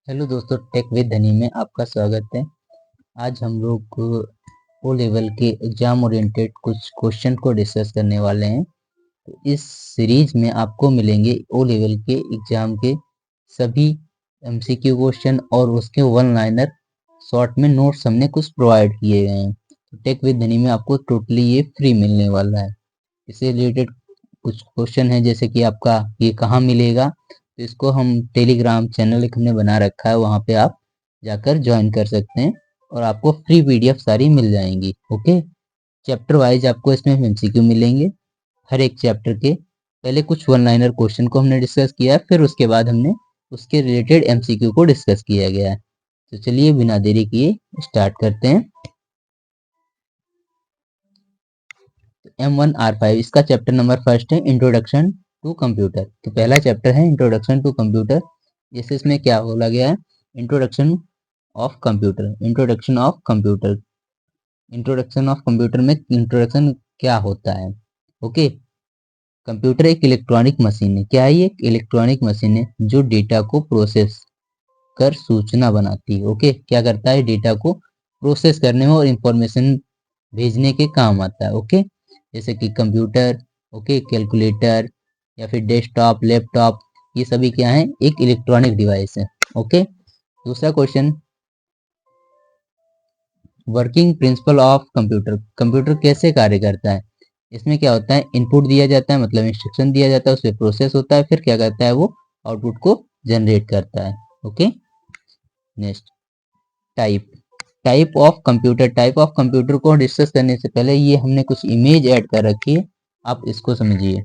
Hello दोस्तों, take with धनी में आपका स्वागत है। आज हम लोग ओ लेवल के एग्जाम ओरिएंटेड कुछ क्वेश्चन को डिस्कस करने वाले हैं। तो इस सीरीज में आपको मिलेंगे ओ लेवल के एग्जाम के सभी एमसीक्यू क्वेश्चन और उसके वन लाइनर शॉर्ट में नोट्स हमने कुछ प्रोवाइड किए गए हैं। तो टेक विद धनी में आपको टोटली ये फ्री मिलने वाला है। इससे रिलेटेड कुछ क्वेश्चन है, जैसे कि आपका ये कहाँ मिलेगा, तो इसको हम टेलीग्राम चैनल एक हमने बना रखा है, वहाँ पे आप जाकर ज्वाइन कर सकते हैं और आपको फ्री पीडीएफ सारी मिल जाएंगी। ओके, चैप्टर वाइज आपको इसमें एमसीक्यू मिलेंगे। हर एक चैप्टर के पहले कुछ वन लाइनर क्वेश्चन को हमने डिस्कस किया है, फिर उसके बाद हमने उसके रिलेटेड एमसीक्यू को डिस्कस किया गया है। तो चलिए बिना देरी किए स्टार्ट करते हैं। M1R5 इसका चैप्टर नंबर फर्स्ट है, इंट्रोडक्शन टू कंप्यूटर। तो पहला चैप्टर है इंट्रोडक्शन टू कंप्यूटर। जैसे इसमें क्या बोला गया है, introduction of computer. Introduction of computer, introduction of computer में इंट्रोडक्शन क्या होता है। ओके, कंप्यूटर एक इलेक्ट्रॉनिक मशीन है। क्या है ये? एक इलेक्ट्रॉनिक मशीन है जो डेटा को प्रोसेस कर सूचना बनाती है। ओके, क्या करता है? डेटा को प्रोसेस करने में और इंफॉर्मेशन भेजने के काम आता है। ओके, जैसे कि कंप्यूटर, ओके, कैलकुलेटर या फिर डेस्कटॉप, लैपटॉप, ये सभी क्या है? एक इलेक्ट्रॉनिक डिवाइस है। ओके, दूसरा question, working principle of computer. Computer कैसे कार्य करता है? इसमें क्या होता है? इनपुट दिया जाता है, मतलब इंस्ट्रक्शन दिया जाता है, उससे प्रोसेस होता है, फिर क्या करता है? वो आउटपुट को जनरेट करता है। Okay, next, type, type of computer. Type of computer को डिस्कस करने से पहले ये हमने कुछ इमेज ऐड कर रखी है, आप इसको समझिए।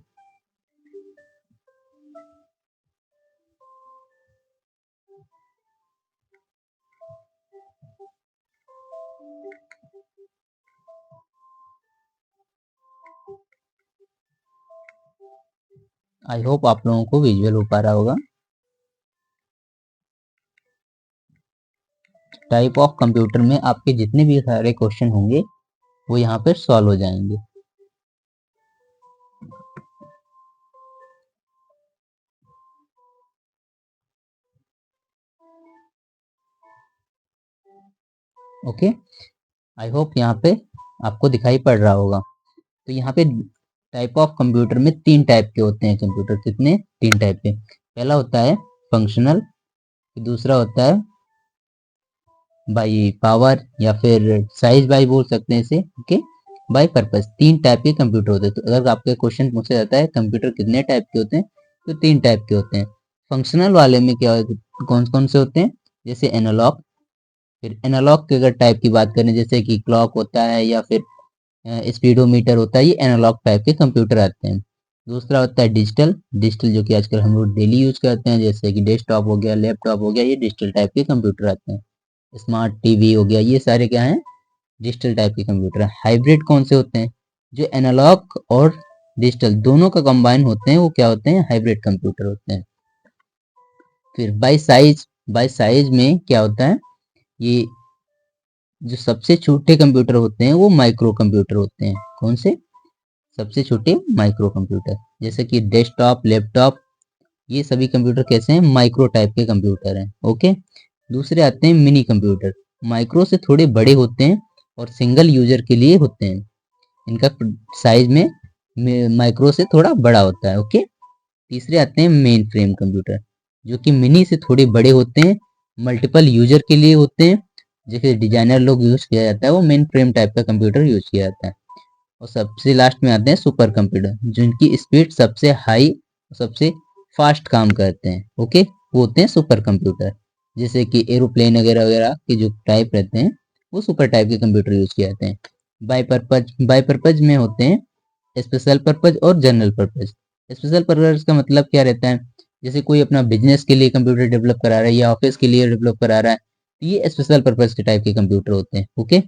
आई होप आप लोगों को विजुअल हो पा रहा होगा। टाइप ऑफ कंप्यूटर में आपके जितने भी सारे क्वेश्चन होंगे वो यहाँ पे सॉल्व हो जाएंगे। ओके, आई होप यहाँ पे आपको दिखाई पड़ रहा होगा। तो यहाँ पे टाइप ऑफ कंप्यूटर में तीन टाइप के होते हैं कंप्यूटर। कितने? तीन टाइप के। पहला होता है फंक्शनल, दूसरा होता है बाई पावर या फिर साइज बाई बोल सकते हैं इसे। Okay, by purpose. तीन टाइप के कंप्यूटर होते हैं। तो अगर आपके क्वेश्चन पूछा जाता है कंप्यूटर कितने टाइप के होते हैं, तो तीन टाइप के होते हैं। फंक्शनल वाले में क्या, कौन कौन से होते हैं? जैसे एनालॉग। फिर एनालॉग के अगर टाइप की बात करें, जैसे कि क्लॉक होता है या फिर स्पीडोमीटर होता है, ये एनालॉग टाइप के कंप्यूटर आते हैं। दूसरा होता है डिजिटल। डिजिटल जो कि आजकल हम लोग डेली यूज करते हैं, जैसे कि डेस्कटॉप हो गया, लैपटॉप हो गया, ये डिजिटल टाइप के कंप्यूटर आते हैं। स्मार्ट टीवी हो गया, ये सारे क्या हैं? डिजिटल टाइप के कंप्यूटर हैं। हाइब्रिड कौन से होते हैं? जो एनालॉग और डिजिटल दोनों का कंबाइन होते हैं, वो क्या होते हैं? हाइब्रिड कंप्यूटर होते हैं। फिर बाई साइज, बाई साइज में क्या होता है? ये जो सबसे छोटे कंप्यूटर होते हैं वो माइक्रो कंप्यूटर होते हैं। कौन से? सबसे छोटे माइक्रो कंप्यूटर। जैसे कि डेस्कटॉप, लैपटॉप, ये सभी कंप्यूटर कैसे हैं? माइक्रो टाइप के कंप्यूटर हैं। ओके, दूसरे आते हैं मिनी कंप्यूटर। माइक्रो से थोड़े बड़े होते हैं और सिंगल यूजर के लिए होते हैं। इनका साइज में माइक्रो से थोड़ा बड़ा होता है। ओके, तीसरे आते हैं मेन फ्रेम कंप्यूटर, जो कि मिनी से थोड़े बड़े होते हैं, मल्टीपल यूजर के लिए होते हैं। जैसे डिजाइनर लोग यूज किया जाता है, वो मेन फ्रेम टाइप का कंप्यूटर यूज किया जाता है। और सबसे लास्ट में आते हैं सुपर कंप्यूटर, जिनकी स्पीड सबसे हाई, सबसे फास्ट काम करते हैं। ओके, वो होते हैं सुपर कंप्यूटर। जैसे कि एरोप्लेन वगैरह वगैरह के जो टाइप रहते हैं, वो सुपर टाइप के कंप्यूटर यूज किए जाते हैं। बाई पर्पज में होते हैं स्पेशल पर्पज और जनरल पर्पज। स्पेशल पर्पज का मतलब क्या रहता है? जैसे कोई अपना बिजनेस के लिए कंप्यूटर डेवलप करा रहा है या ऑफिस के लिए डेवलप करा रहा है, तो ये स्पेशल पर्पज के टाइप के कंप्यूटर होते हैं। ओके,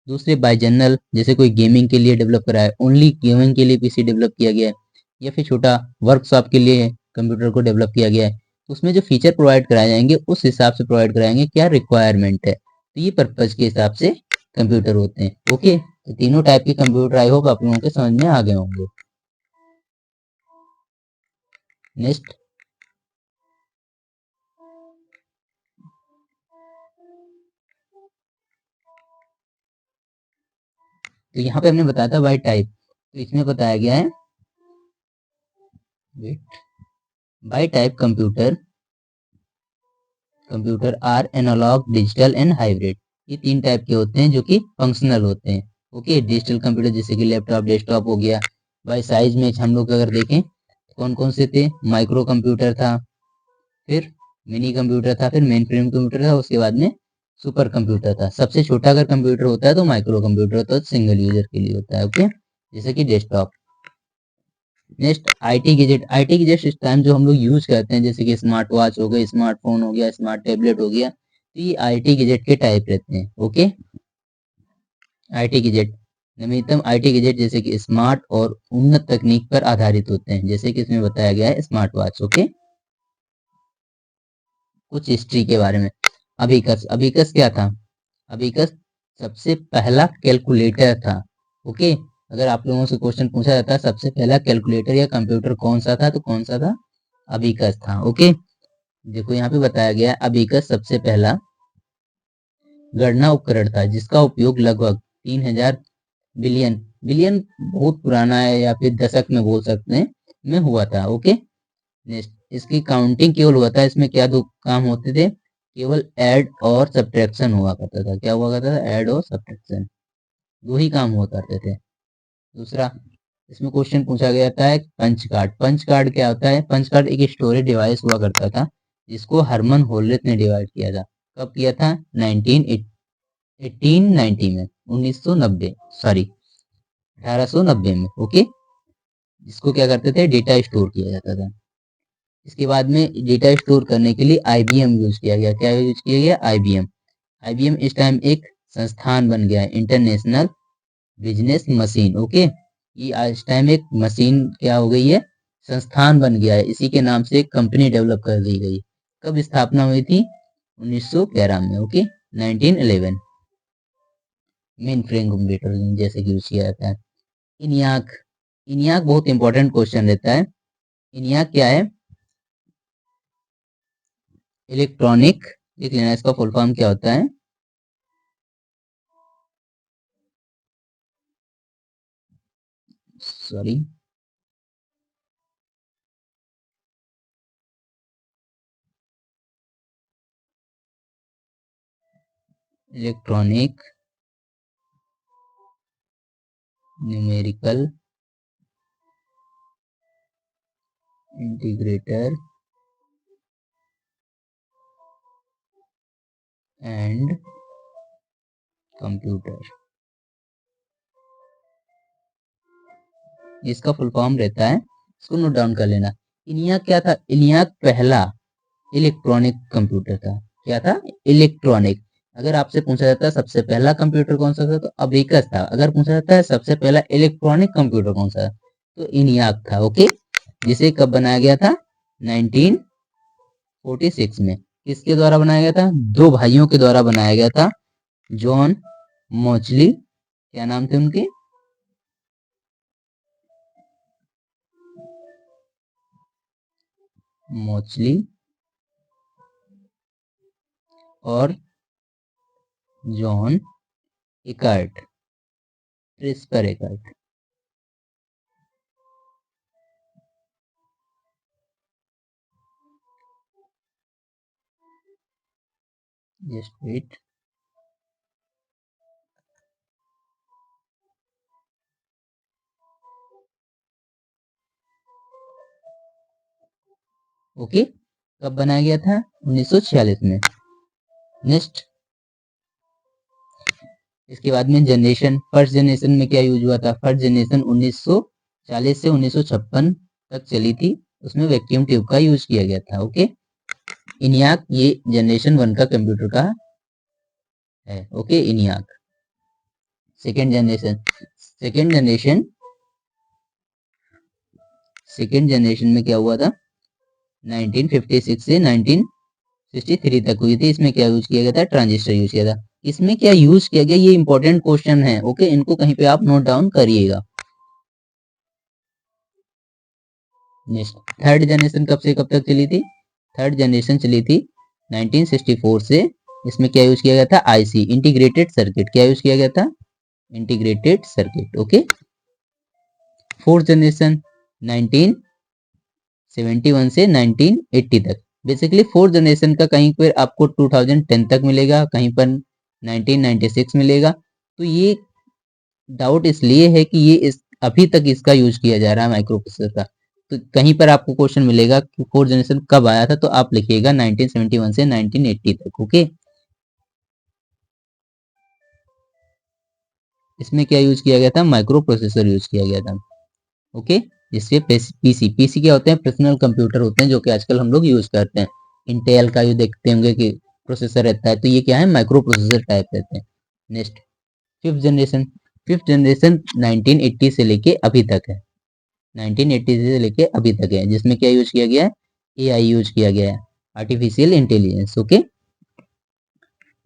दूसरे बाय जनरल, जैसे कोई गेमिंग के लिए डेवलप करा है, ओनली गेमिंग के लिए पीसी डेवलप किया गया है, या फिर छोटा वर्कशॉप के लिए कंप्यूटर को डेवलप किया गया है, तो उसमें जो फीचर प्रोवाइड कराए जाएंगे उस हिसाब से प्रोवाइड कराएंगे, क्या रिक्वायरमेंट है। तो ये पर्पज के हिसाब से कंप्यूटर होते हैं। ओके, तो तीनों टाइप के कंप्यूटर आई होप आप लोगों के समझ में आ गए होंगे। नेक्स्ट, तो यहाँ पे हमने बताया था बाय टाइप, तो इसमें बताया गया है by type computer or analog, digital and hybrid. ये 3 टाइप के होते हैं जो कि फंक्शनल होते हैं। ओके, डिजिटल कंप्यूटर जैसे कि लैपटॉप, डेस्कटॉप हो गया। बाय साइज में हम लोग अगर देखें कौन कौन से थे, माइक्रो कंप्यूटर था, फिर मिनी कंप्यूटर था, फिर मेन फ्रेम कंप्यूटर था, उसके बाद में सुपर कंप्यूटर था। सबसे छोटा अगर कंप्यूटर होता है तो माइक्रो कंप्यूटर होता है, सिंगल यूजर के लिए होता है। ओके, जैसे कि desktop. Next IT gadget. IT gadget इस टाइम जो हम लोग यूज करते हैं, जैसे कि स्मार्ट वॉच हो गया, स्मार्टफोन हो गया, स्मार्ट टैबलेट हो गया, तो ये आईटी गैजेट के टाइप रहते हैं। ओके, आईटी गैजेट, नवीनतम आईटी गैजेट जैसे कि स्मार्ट और उन्नत तकनीक पर आधारित होते हैं, जैसे कि इसमें बताया गया है स्मार्ट वॉच। ओके, कुछ हिस्ट्री के बारे में। अभिकस, अभिकस क्या था? अभिकस सबसे पहला कैलकुलेटर था। ओके, अगर आप लोगों से क्वेश्चन पूछा जाता है सबसे पहला कैलकुलेटर या कंप्यूटर कौन सा था, तो कौन सा था? अभिकस था। ओके, देखो यहाँ पे बताया गया है अभिकस सबसे पहला गणना उपकरण था जिसका उपयोग लगभग 3000 बिलियन, बिलियन बहुत पुराना है या फिर दशक में बोल सकते हैं, में हुआ था। ओके, नेक्स्ट इसकी काउंटिंग केवल हुआ था, इसमें क्या दो काम होते थे? केवल ऐड और सब्ट्रैक्शन हुआ करता था। क्या हुआ करता था? ऐड और सब्ट्रैक्शन, दो ही काम हुआ करते थे। दूसरा, इसमें क्वेश्चन पूछा गया था पंच कार्ड। पंच कार्ड क्या होता है? पंच कार्ड एक स्टोरेज डिवाइस हुआ करता था जिसको हरमन होलरेथ ने डिवाइड किया था। कब किया था? 1890 में, 1990, सॉरी 1890 में। ओके, जिसको क्या करते थे? डेटा स्टोर किया जाता था। इसके बाद में डेटा स्टोर करने के लिए आईबीएम यूज किया गया। क्या यूज किया गया? आईबीएम। आईबीएम इस टाइम एक संस्थान बन गया है, इंटरनेशनल बिजनेस मशीन। ओके, ये इस टाइम एक मशीन क्या हो गई है? संस्थान बन गया है, इसी के नाम से एक कंपनी डेवलप कर दी गई। कब स्थापना हुई थी? 1911 में। ओके, 1911। मेन फ्रेम कंप्यूटर जैसे कि यूज किया जाता है। इनियाक, इनियाक बहुत इंपॉर्टेंट क्वेश्चन रहता है। इनियाक क्या है? इलेक्ट्रॉनिक, देख लेना इसका फुल फॉर्म क्या होता है। Sorry, electronic numerical integrator and computer, इसका फुल फॉर्म रहता है, इसको नोट डाउन कर लेना। इनियाक क्या था? इनियाक पहला इलेक्ट्रॉनिक कंप्यूटर था। क्या था? इलेक्ट्रॉनिक। अगर आपसे पूछा जाता है सबसे पहला कंप्यूटर कौन सा था, तो अबेकस था। अगर पूछा जाता है सबसे पहला इलेक्ट्रॉनिक कंप्यूटर कौन सा, तो इनियाक था। ओके, जिसे कब बनाया गया था? 1946 में। किसके द्वारा बनाया गया था? दो भाइयों के द्वारा बनाया गया था, जॉन मोचली, क्या नाम थे उनके? मोचली और John Eckert, Presper Eckert. Just wait, okay, कब बनाया गया था? 1946 में। नेक्स्ट, इसके बाद में जनरेशन, फर्स्ट जनरेशन में क्या यूज हुआ था? फर्स्ट जनरेशन 1940 से 1956 तक चली थी, उसमें वैक्यूम ट्यूब का यूज किया गया था। ओके, इनियाक ये जनरेशन 1 का कंप्यूटर का है। Okay, इनियाक। Second generation, second generation में क्या हुआ था? 1956 से 1963 तक हुई थी। इसमें क्या यूज किया गया था? ट्रांजिस्टर यूज किया था। इसमें क्या यूज किया गया? ये इंपॉर्टेंट क्वेश्चन है। ओके, इनको कहीं पे आप नोट डाउन करिएगा। नेक्स्ट, थर्ड जनरेशन कब से कब तक चली थी? थर्ड जनरेशन चली थी 1964 से। इसमें क्या यूज किया गया था? IC, integrated circuit. क्या यूज किया गया था? Integrated circuit. Okay, fourth generation 1971 से 1980 तक। बेसिकली फोर्थ जनरेशन का कहीं पर आपको 2010 तक मिलेगा, कहीं पर 1996 मिलेगा। तो ये डाउट इसलिए है कि ये इस अभी तक इसका यूज किया जा रहा है माइक्रो प्रोसेसर का। तो कहीं पर आपको क्वेश्चन मिलेगा कि फोर्थ जनरेशन कब आया था, तो आप लिखिएगा 1971 से 1980 तक। ओके, इसमें क्या यूज किया गया था, माइक्रो प्रोसेसर यूज किया गया था। ओके, जिससे पीसी पीसी क्या होते हैं, पर्सनल कंप्यूटर होते हैं जो कि आजकल हम लोग यूज करते हैं। इंटेल का ये देखते होंगे कि प्रोसेसर रहता है, तो ये क्या है, माइक्रो प्रोसेसर टाइप रहते हैं। Next fifth generation. Fifth generation 1980 से लेके अभी तक है, 1980 से लेके अभी तक है, जिसमें क्या यूज किया गया है, एआई यूज किया गया है, आर्टिफिशियल इंटेलिजेंस। ओके,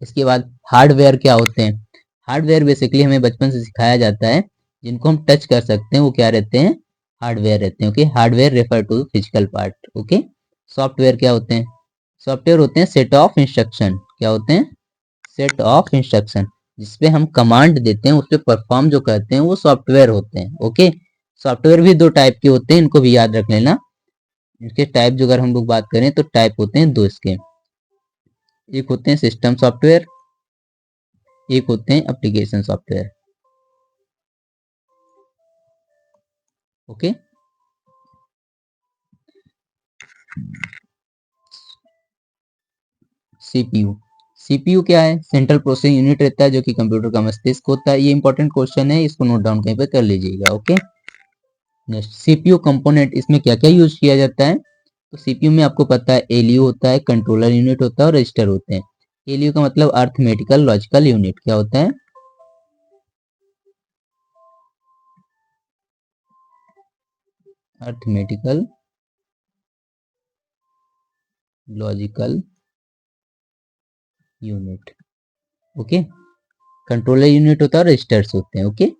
इसके बाद हार्डवेयर क्या होते हैं। हार्डवेयर बेसिकली हमें बचपन से सिखाया जाता है, जिनको हम टच कर सकते हैं वो क्या रहते हैं, हार्डवेयर रहते हैं। Okay, hardware refer to physical part. Okay, software क्या होते हैं, सॉफ्टवेयर होते हैं सेट ऑफ इंस्ट्रक्शन। क्या होते हैं, सेट ऑफ इंस्ट्रक्शन, जिसपे हम कमांड देते हैं, उस पर परफॉर्म जो करते हैं वो सॉफ्टवेयर होते हैं। ओके, सॉफ्टवेयर भी दो टाइप के होते हैं, इनको भी याद रख लेना। इसके टाइप जो अगर हम लोग बात करें तो टाइप होते हैं दो इसके, एक होते हैं सिस्टम सॉफ्टवेयर, एक होते हैं application software. Okay, CPU. CPU क्या है, सेंट्रल प्रोसेसिंग यूनिट रहता है जो कि कंप्यूटर का मस्तिष्क होता है। ये इंपॉर्टेंट क्वेश्चन है, इसको नोट डाउन कहीं पे कर लीजिएगा। ओके, नेक्स्ट सीपीयू कंपोनेंट, इसमें क्या क्या यूज किया जाता है। तो सीपीयू में आपको पता है एलयू होता है, कंट्रोलर यूनिट होता है और रजिस्टर होते हैं। एलयू का मतलब अर्थमेटिकल लॉजिकल यूनिट। क्या होता है, arithmetical logical unit. Okay, controller unit होता है और रजिस्टर्स होते हैं। Okay,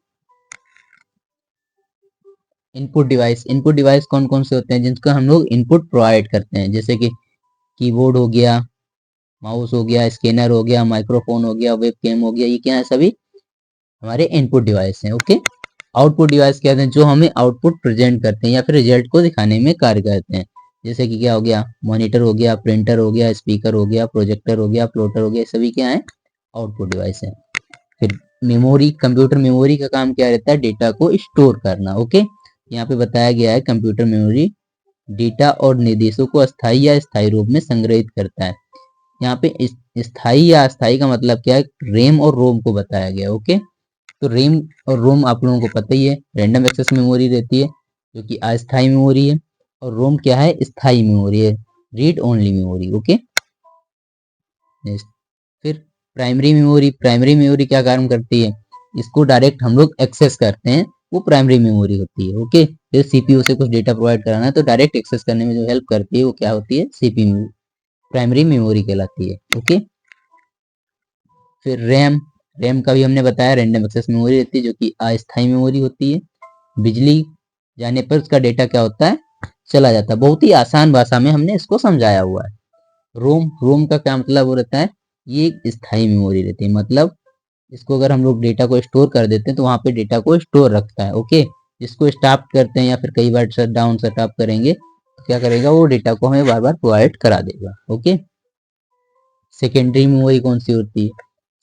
input device. Input device कौन कौन से होते हैं, जिनको हम लोग इनपुट प्रोवाइड करते हैं, जैसे कि कीबोर्ड हो गया, माउस हो गया, स्कैनर हो गया, माइक्रोफोन हो गया, वेबकैम हो गया, ये क्या है, सभी हमारे इनपुट डिवाइस हैं। ओके, आउटपुट डिवाइस क्या हैं, जो हमें आउटपुट प्रेजेंट करते हैं या फिर रिजल्ट को दिखाने में कार्य करते हैं, जैसे कि क्या हो गया, मॉनिटर हो गया, प्रिंटर हो गया, स्पीकर हो गया, प्रोजेक्टर हो गया, प्लॉटर हो गया, सभी क्या है, आउटपुट डिवाइस है। फिर मेमोरी, कंप्यूटर मेमोरी का काम क्या रहता है, डेटा को स्टोर करना। ओके, यहाँ पे बताया गया है कंप्यूटर मेमोरी डेटा और निर्देशों को अस्थायी या स्थायी रूप में संग्रहित करता है। यहाँ पे स्थायी या अस्थायी का मतलब क्या है, रेम और रोम को बताया गया। ओके, तो रेम और रोम आप लोगों को पता ही है, रैंडम एक्सेस मेमोरी रहती है जो कि अस्थायी मेमोरी है, और रोम क्या है, स्थायी मेमोरी है, रीड ओनली मेमोरी। ओके, फिर प्राइमरी मेमोरी। प्राइमरी मेमोरी क्या काम करती है, इसको डायरेक्ट हम लोग एक्सेस करते हैं, वो प्राइमरी मेमोरी होती है। ओके, फिर सीपीयू से कुछ डेटा प्रोवाइड कराना है तो डायरेक्ट एक्सेस करने में जो हेल्प करती है वो क्या होती है, सीपीयू, प्राइमरी मेमोरी कहलाती है। ओके, फिर रैम। रैम का भी हमने बताया, रैंडम एक्सेस मेमोरी रहती है जो कि अस्थायी मेमोरी होती है, बिजली जाने पर उसका डेटा क्या होता है, चला जाता है। बहुत ही आसान भाषा में हमने इसको समझाया हुआ है। रोम, रोम का क्या मतलब वो रहता है, ये एक स्थायी मेमोरी रहती है, मतलब इसको अगर हम लोग डेटा को स्टोर कर देते हैं तो वहां पे डेटा को स्टोर रखता है। ओके, जिसको स्टॉप करते हैं या फिर कई बार शट डाउन सेटअप करेंगे तो क्या करेगा, वो डेटा को हमें बार बार प्रोवाइड करा देगा। ओके, सेकेंडरी मेमोरी कौन सी होती है,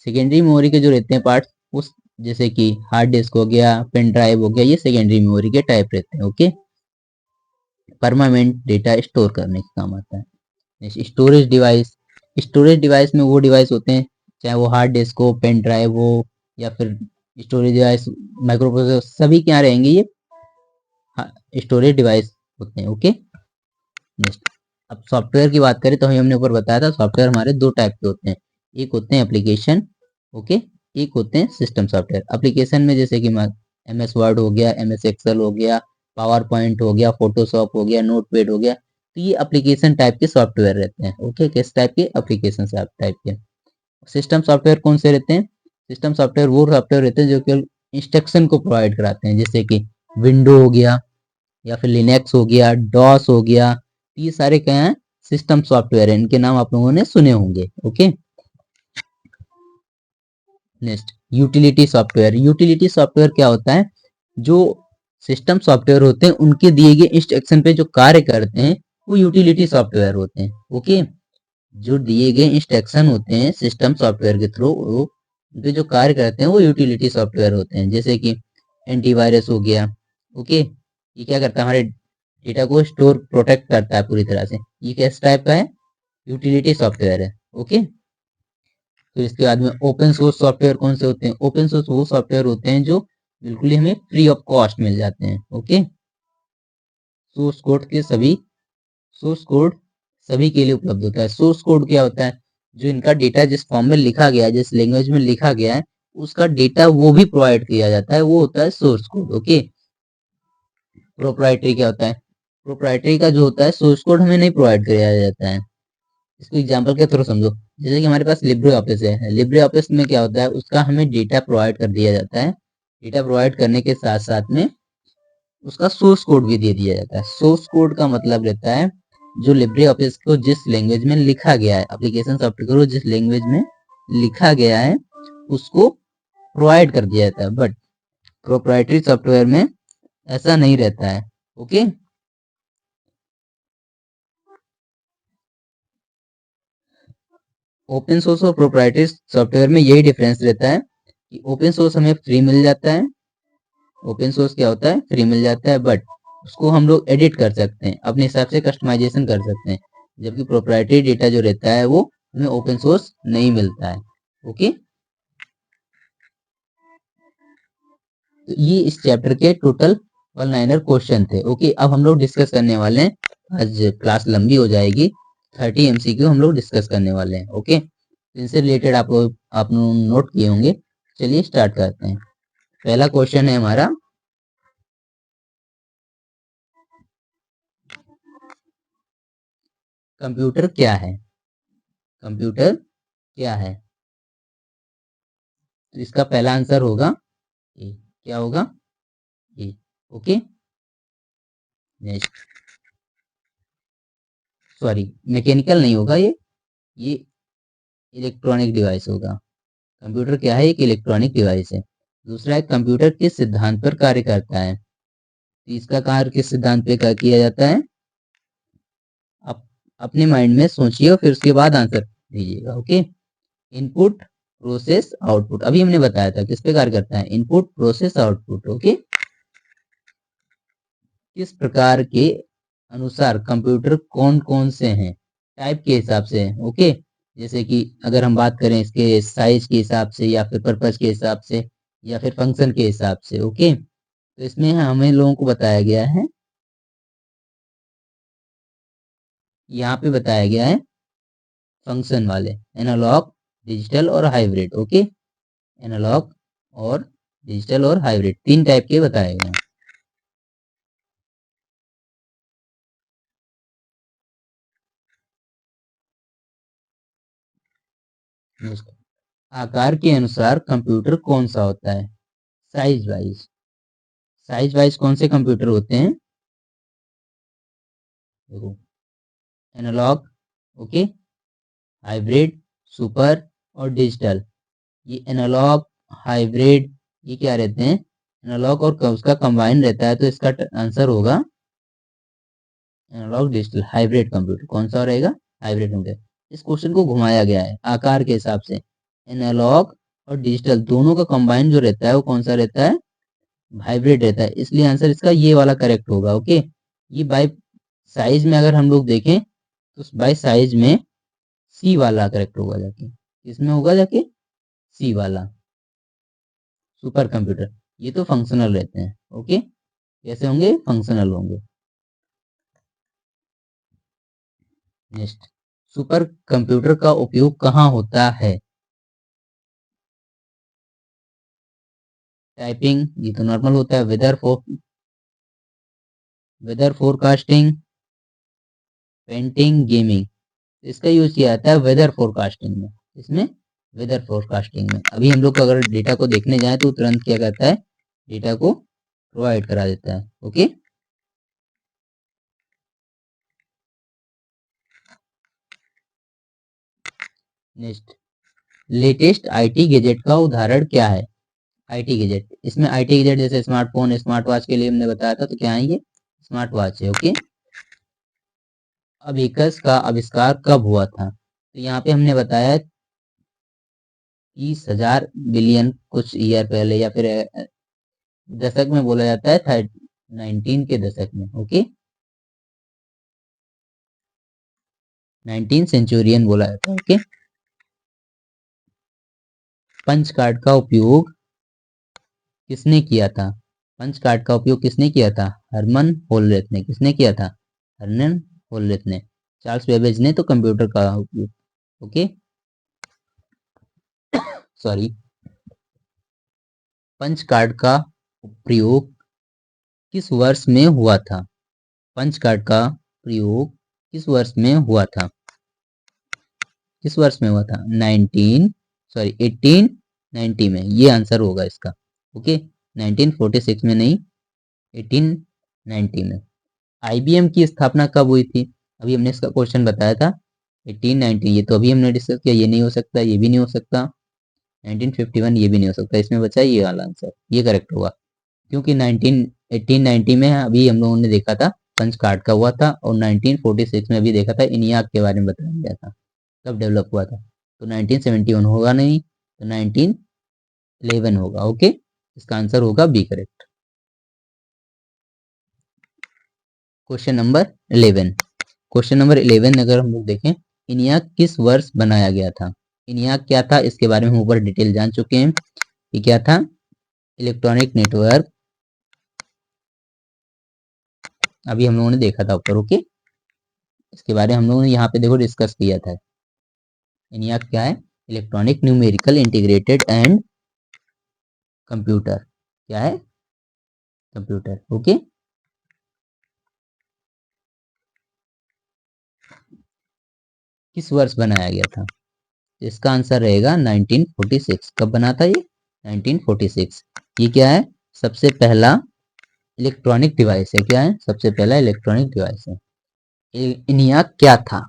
सेकेंडरी मेमोरी के जो रहते हैं पार्ट्स, उस जैसे कि हार्ड डिस्क हो गया, पेन ड्राइव हो गया, ये सेकेंडरी मेमोरी के टाइप रहते हैं। ओके, परमानेंट डेटा स्टोर करने का काम आता है। Storage device. स्टोरेज डिवाइस में वो डिवाइस होते हैं, चाहे वो हार्ड डिस्क हो, पेन ड्राइव हो, या फिर स्टोरेज डिवाइस, माइक्रो प्रोसेसर, सभी क्या रहेंगे, ये स्टोरेज डिवाइस होते हैं। ओके, नेक्स्ट अब सॉफ्टवेयर की बात करें तो हमने ऊपर बताया था सॉफ्टवेयर हमारे दो टाइप के होते हैं, एक होते हैं एप्लीकेशन। ओके, एक होते हैं सिस्टम सॉफ्टवेयर। एप्लीकेशन में जैसे कि एम एस वर्ड हो गया, एम एस एक्सेल हो गया, पावर पॉइंट हो गया, फोटोशॉप हो गया, नोटपैड हो गया, तो ये एप्लीकेशन टाइप के सॉफ्टवेयर रहते हैं। ओके, किस टाइप के, एप्लीकेशन टाइप के। सिस्टम सॉफ्टवेयर कौन से रहते हैं, सिस्टम सॉफ्टवेयर वो सॉफ्टवेयर रहते हैं जो केवल इंस्ट्रक्शन को प्रोवाइड कराते हैं, जैसे कि विंडो हो गया, या फिर लिनक्स हो गया, डॉस हो गया, ये सारे क्या हैं, सिस्टम सॉफ्टवेयर है, इनके नाम आप लोगों ने सुने होंगे। Okay, next utility software. Utility software क्या होता है, जो सिस्टम सॉफ्टवेयर होते हैं उनके दिए गए इंस्ट्रक्शन पे जो कार्य करते हैं वो यूटिलिटी सॉफ्टवेयर होते हैं। ओके, जो दिए गए इंस्ट्रक्शन होते हैं सिस्टम सॉफ्टवेयर के थ्रू वो पे जो कार्य करते हैं वो यूटिलिटी सॉफ्टवेयर होते हैं। जैसे कि एंटीवायरस हो गया। ओके, ये क्या करता है, हमारे डेटा को स्टोर प्रोटेक्ट करता है पूरी तरह से। ये किस टाइप का है, यूटिलिटी सॉफ्टवेयर है। ओके, तो इसके बाद में ओपन सोर्स सॉफ्टवेयर कौन से होते हैं, ओपन सोर्स वो सॉफ्टवेयर होते हैं जो बिल्कुल ही हमें फ्री ऑफ कॉस्ट मिल जाते हैं। ओके, सोर्स कोड के सभी सोर्स कोड सभी के लिए उपलब्ध होता है। सोर्स कोड क्या होता है, जो इनका डेटा जिस फॉर्म में लिखा गया है, जिस लैंग्वेज में लिखा गया है, उसका डेटा वो भी प्रोवाइड किया जाता है, वो होता है सोर्स कोड। ओके, प्रोप्राइटरी क्या होता है, प्रोप्राइटरी का जो होता है सोर्स कोड हमें नहीं प्रोवाइड किया जाता है। इसको एग्जांपल के थ्रू समझो, जैसे कि हमारे पास लिब्रे ऑफिस है, लिब्रे ऑफिस में क्या होता है, उसका हमें डेटा प्रोवाइड कर दिया जाता है। डेटा प्रोवाइड करने के साथ साथ में उसका सोर्स कोड भी दे दिया जाता है। सोर्स कोड का मतलब रहता है जो लिब्रे ऑफिस को जिस लैंग्वेज में लिखा गया है, एप्लीकेशन सॉफ्टवेयर को जिस लैंग्वेज में लिखा गया है उसको प्रोवाइड कर दिया जाता है। बट प्रोप्राइटरी सॉफ्टवेयर में ऐसा नहीं रहता है। ओके, ओपन सोर्स और प्रोप्राइटरी सॉफ्टवेयर में यही डिफरेंस रहता है कि ओपन सोर्स हमें फ्री मिल जाता है। ओपन सोर्स क्या होता है, फ्री मिल जाता है, बट उसको हम लोग एडिट कर सकते हैं, अपने हिसाब से कस्टमाइजेशन कर सकते हैं। जबकि प्रोप्राइटरी डेटा जो रहता है वो हमें ओपन सोर्स नहीं मिलता है। ओके, तो ये इस चैप्टर के टोटल 1 लाइनर क्वेश्चन थे। ओके, अब हम लोग डिस्कस करने वाले हैं, आज क्लास लंबी हो जाएगी, 30 MCQ हम लोग डिस्कस करने वाले हैं। ओके, इनसे रिलेटेड आप लोग नोट किए होंगे। चलिए स्टार्ट करते हैं। पहला क्वेश्चन है हमारा, कंप्यूटर क्या है, कंप्यूटर क्या है। तो इसका पहला आंसर होगा ए। क्या होगा, ए। ओके, नेक्स्ट, सॉरी मैकेनिकल नहीं होगा, ये इलेक्ट्रॉनिक डिवाइस होगा। कंप्यूटर क्या है, एक इलेक्ट्रॉनिक डिवाइस है। दूसरा है, कंप्यूटर किस सिद्धांत पर कार्य करता है। तो इसका कार्य किस सिद्धांत पे किया जाता है, आप अपने माइंड में सोचिए और फिर उसके बाद आंसर दीजिएगा। ओके, इनपुट प्रोसेस आउटपुट, अभी हमने बताया था किस पे कार्य करता है, इनपुट प्रोसेस आउटपुट। ओके, किस प्रकार के अनुसार कंप्यूटर कौन कौन से हैं, टाइप के हिसाब से। ओके, जैसे कि अगर हम बात करें इसके साइज के हिसाब से या फिर पर्पज के हिसाब से या फिर फंक्शन के हिसाब से। ओके, तो इसमें हमें लोगों को बताया गया है, यहाँ पे बताया गया है फंक्शन वाले, एनालॉग, डिजिटल और हाइब्रिड। ओके, एनालॉग और डिजिटल और हाइब्रिड 3 टाइप के बताए गए हैं। आकार के अनुसार कंप्यूटर कौन सा होता है, साइज वाइज, साइज वाइज कौन से कंप्यूटर होते हैं, देखो, एनालॉग, ओके, हाइब्रिड, सुपर और डिजिटल। ये एनालॉग, हाइब्रिड, ये क्या रहते हैं, एनालॉग और उसका कंबाइन रहता है, तो इसका आंसर होगा एनालॉग डिजिटल हाइब्रिड कंप्यूटर। कौन सा रहेगा, हाइब्रिड कंप्यूटर। इस क्वेश्चन को घुमाया गया है आकार के हिसाब से, एनालॉग और डिजिटल दोनों का कंबाइन जो रहता है वो कौन सा रहता है, हाइब्रिड रहता है, इसलिए आंसर इसका ये वाला करेक्ट होगा। ओके, ये बाय साइज में अगर हम लोग देखें तो बाय साइज में सी वाला करेक्ट होगा, जाके इसमें होगा जाके सी वाला, सुपर कंप्यूटर। ये तो फंक्शनल रहते हैं। ओके, कैसे होंगे, फंक्शनल होंगे। नेक्स्ट, सुपर कंप्यूटर का उपयोग कहाँ होता है, टाइपिंग, ये तो नॉर्मल होता है, वेदर फोरकास्टिंग, पेंटिंग, गेमिंग। इसका यूज किया जाता है वेदर फोरकास्टिंग में, इसमें वेदर फोरकास्टिंग में अभी हम लोग अगर डेटा को देखने जाए तो तुरंत क्या करता है, डेटा को प्रोवाइड करा देता है। Okay, next, latest IT gadget का उदाहरण क्या है? आईटी गैजेट, इसमें आईटी गैजेट जैसे स्मार्टफोन, स्मार्ट वॉच के लिए हमने बताया था, तो क्या है ये? स्मार्ट वॉच है। ओके। अबेकस का आविष्कार कब हुआ था? तो यहाँ पे हमने बताया 30,000 बिलियन कुछ ईयर पहले, या फिर दशक में बोला जाता है 19 के दशक में। ओके, 19 सेंचुरियन बोला जाता है। ओके। पंच कार्ड का उपयोग किसने किया था? पंच कार्ड का उपयोग किसने किया था? हरमन होलरेथ ने। किसने किया था? हरमन होलरेथ ने। चार्ल्स बेबेज ने तो कंप्यूटर का उपयोग। Okay, sorry. पंच कार्ड का प्रयोग किस वर्ष में हुआ था? पंच कार्ड का प्रयोग किस वर्ष में हुआ था? किस वर्ष में हुआ था? 1890 में। ये आंसर होगा इसका। ओके, 1946 में नहीं, 1890 में। आईबीएम की स्थापना कब हुई थी? अभी हमने इसका क्वेश्चन बताया था 1890। ये तो अभी हमने डिस्कस किया, ये नहीं हो सकता, ये भी नहीं हो सकता। 1951 ये भी नहीं हो सकता। इसमें बचा ये वाला आंसर, ये करेक्ट होगा, क्योंकि 1890 में अभी हम लोगों ने देखा था पंच कार्ड का हुआ था, और 1946 में अभी देखा था इनियाक के बारे में बताया गया था, कब डेवलप हुआ था। तो 1971 होगा नहीं, तो 1911 होगा। ओके, इसका आंसर होगा B correct. Question number 11। Question number 11 अगर हम लोग देखें, इनियाक किस वर्ष बनाया गया था? इनियाक क्या था, इसके बारे में हम ऊपर डिटेल जान चुके हैं कि क्या था। इलेक्ट्रॉनिक नेटवर्क, अभी हम लोगों ने देखा था ऊपर। ओके, इसके बारे में हम लोगों ने यहाँ पे देखो डिस्कस किया था। इनियाक क्या है? Electronic numerical integrated and computer. क्या है? कंप्यूटर। ओके, किस वर्ष बनाया गया था? इसका आंसर रहेगा 1946। कब बना था ये? 1946। ये क्या है? सबसे पहला इलेक्ट्रॉनिक डिवाइस है। क्या है? सबसे पहला इलेक्ट्रॉनिक डिवाइस है। इनियाक क्या था?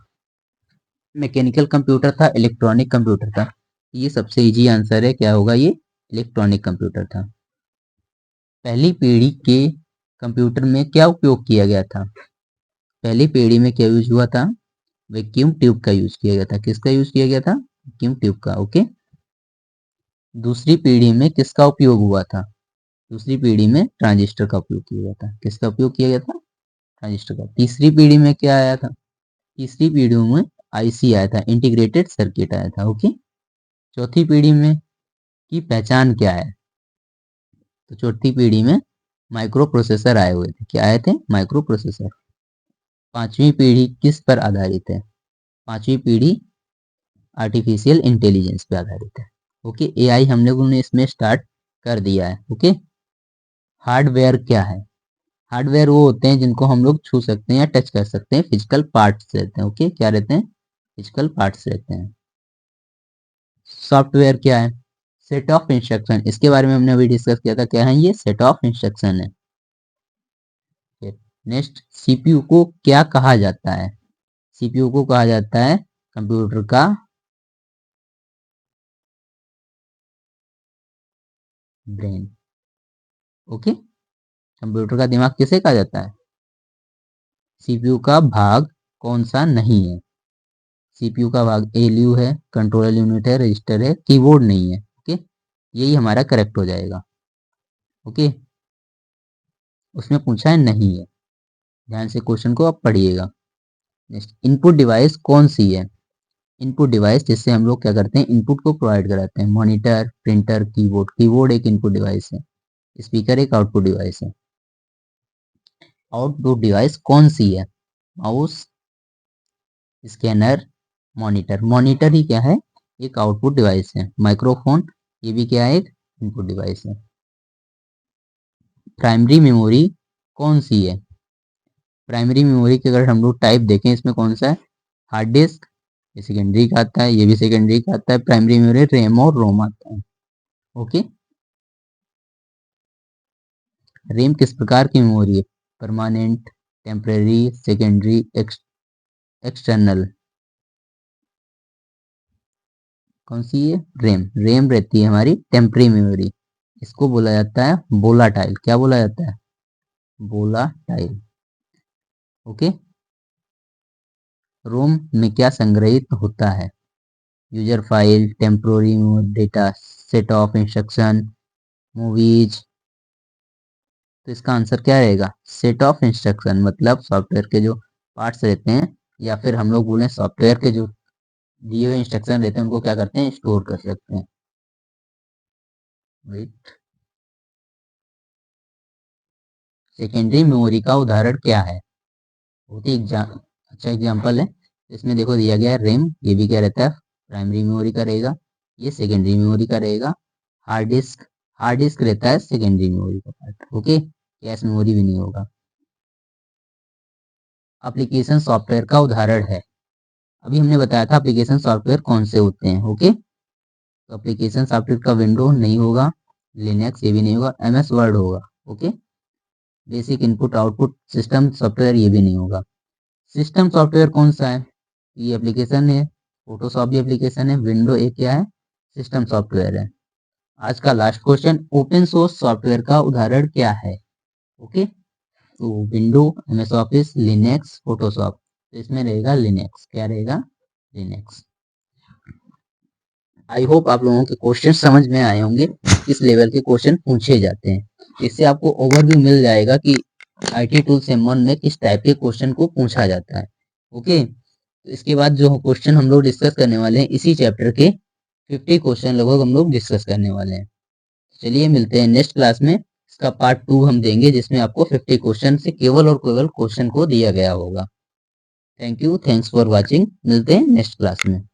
मैकेनिकल कंप्यूटर था, इलेक्ट्रॉनिक कंप्यूटर था? ये सबसे इजी आंसर है, क्या होगा ये? इलेक्ट्रॉनिक कंप्यूटर था। पहली पीढ़ी के कंप्यूटर में क्या उपयोग किया गया था? पहली पीढ़ी में क्या यूज हुआ था? वैक्यूम ट्यूब का यूज किया गया था। किसका यूज किया गया था? वैक्यूम ट्यूब का। ओके। दूसरी पीढ़ी में किसका उपयोग हुआ था? दूसरी पीढ़ी में ट्रांजिस्टर का उपयोग किया गया था। किसका उपयोग किया गया था? ट्रांजिस्टर का। तीसरी पीढ़ी में क्या आया था? तीसरी पीढ़ी में आईसी आया था, इंटीग्रेटेड सर्किट आया था। ओके। चौथी पीढ़ी में की पहचान क्या है? तो चौथी पीढ़ी में माइक्रो प्रोसेसर आए हुए थे। क्या आए थे? Micro processor. पांचवी पीढ़ी किस पर आधारित है? पांचवी पीढ़ी आर्टिफिशियल इंटेलिजेंस पे आधारित है। ओके, एआई हम लोगों ने इसमें स्टार्ट कर दिया है। ओके। हार्डवेयर क्या है? हार्डवेयर वो होते हैं जिनको हम लोग छू सकते हैं या टच कर सकते हैं, फिजिकल पार्ट्स रहते हैं। ओके, क्या रहते हैं? फिजिकल पार्ट्स रहते हैं। सॉफ्टवेयर क्या है? Set of instruction. इसके बारे में हमने अभी डिस्कस किया था। क्या है ये? सेट ऑफ इंस्ट्रक्शन है। नेक्स्ट, सीपीयू को क्या कहा जाता है? सीपीयू को कहा जाता है कंप्यूटर का ब्रेन। ओके, कंप्यूटर का दिमाग किसे कहा जाता है? सीपीयू का भाग कौन सा नहीं है? सीपीयू का भाग एलयू है, कंट्रोल यूनिट है, रजिस्टर है, कीबोर्ड नहीं है। ओके, यही हमारा करेक्ट हो जाएगा। ओके, उसमें पूछा है नहीं है। ध्यान से क्वेश्चन को आप पढ़िएगा। नेक्स्ट, इनपुट डिवाइस कौन सी है? इनपुट डिवाइस जिससे हम लोग क्या करते हैं, इनपुट को प्रोवाइड कराते हैं। Monitor, printer, keyboard. कीबोर्ड एक इनपुट डिवाइस है, स्पीकर एक आउटपुट डिवाइस है। आउटपुट डिवाइस कौन सी है? Mouse, scanner, monitor. मॉनिटर ही क्या है? एक आउटपुट डिवाइस है। माइक्रोफोन, ये भी क्या है? एक इनपुट डिवाइस है। प्राइमरी मेमोरी कौन सी है? प्राइमरी मेमोरी की अगर हम लोग टाइप देखें, इसमें कौन सा है? हार्ड डिस्क, ये सेकेंडरी का आता है, ये भी सेकेंडरी का आता है। प्राइमरी मेमोरी रैम और रोम आता है। ओके, रैम किस प्रकार की मेमोरी है? Permanent, temporary, secondary, external. कौन सी है? रैम। रैम रहती है हमारी टेम्पररी मेमोरी, इसको बोला जाता है वोलाटाइल। क्या बोला जाता है? वोलाटाइल। ओके। रोम में क्या संग्रहित होता है? User file, temporary data, set of instruction, movies. तो इसका आंसर क्या रहेगा? सेट ऑफ इंस्ट्रक्शन, मतलब सॉफ्टवेयर के जो पार्ट्स रहते हैं, या फिर हम लोग बोले सॉफ्टवेयर के जो दिए हुए इंस्ट्रक्शन रहते हैं उनको क्या करते हैं? स्टोर कर सकते हैं। वेट। सेकेंडरी मेमोरी का उदाहरण क्या है? बहुत ही अच्छा एग्जाम्पल है। इसमें देखो दिया गया है रैम, ये भी क्या रहता है? प्राइमरी मेमोरी का रहेगा। ये सेकेंडरी मेमोरी का रहेगा। हार्ड डिस्क, हार्ड डिस्क रहता है सेकेंडरी मेमोरी का पार्ट। ओके, कैश मेमोरी भी नहीं होगा। एप्लीकेशन सॉफ्टवेयर का उदाहरण है। अभी हमने बताया था एप्लीकेशन सॉफ्टवेयर कौन से होते हैं। ओके, तो एप्लीकेशन सॉफ्टवेयर का विंडो नहीं होगा, लिनक्स ये भी नहीं होगा, एमएस वर्ड होगा। Okay, basic input output system software ये भी नहीं होगा। सिस्टम सॉफ्टवेयर कौन सा है? ये एप्लीकेशन है, फोटोशॉप भी एप्लीकेशन है, विंडो एक क्या है? सिस्टम सॉफ्टवेयर है। आज का last question, open source software का उदाहरण क्या है? ओके, तो window, MS office, Linux, Photoshop. तो इसमें रहेगा लिनक्स। क्या रहेगा? लिनक्स। आई होप आप लोगों के क्वेश्चन समझ में आए होंगे, किस लेवल के क्वेश्चन पूछे जाते हैं। इससे आपको ओवरव्यू मिल जाएगा कि आईटी टूल्स M1 में किस टाइप के क्वेश्चन को पूछा जाता है। ओके, तो इसके बाद जो क्वेश्चन हम लोग डिस्कस करने वाले हैं, इसी चैप्टर के 50 क्वेश्चन लगभग हम लोग डिस्कस करने वाले हैं। चलिए मिलते हैं नेक्स्ट क्लास में। इसका पार्ट 2 हम देंगे, जिसमें आपको 50 क्वेश्चन से केवल और केवल क्वेश्चन को दिया गया होगा। Thank you, thanks for watching. मिलते हैं नेक्स्ट क्लास में।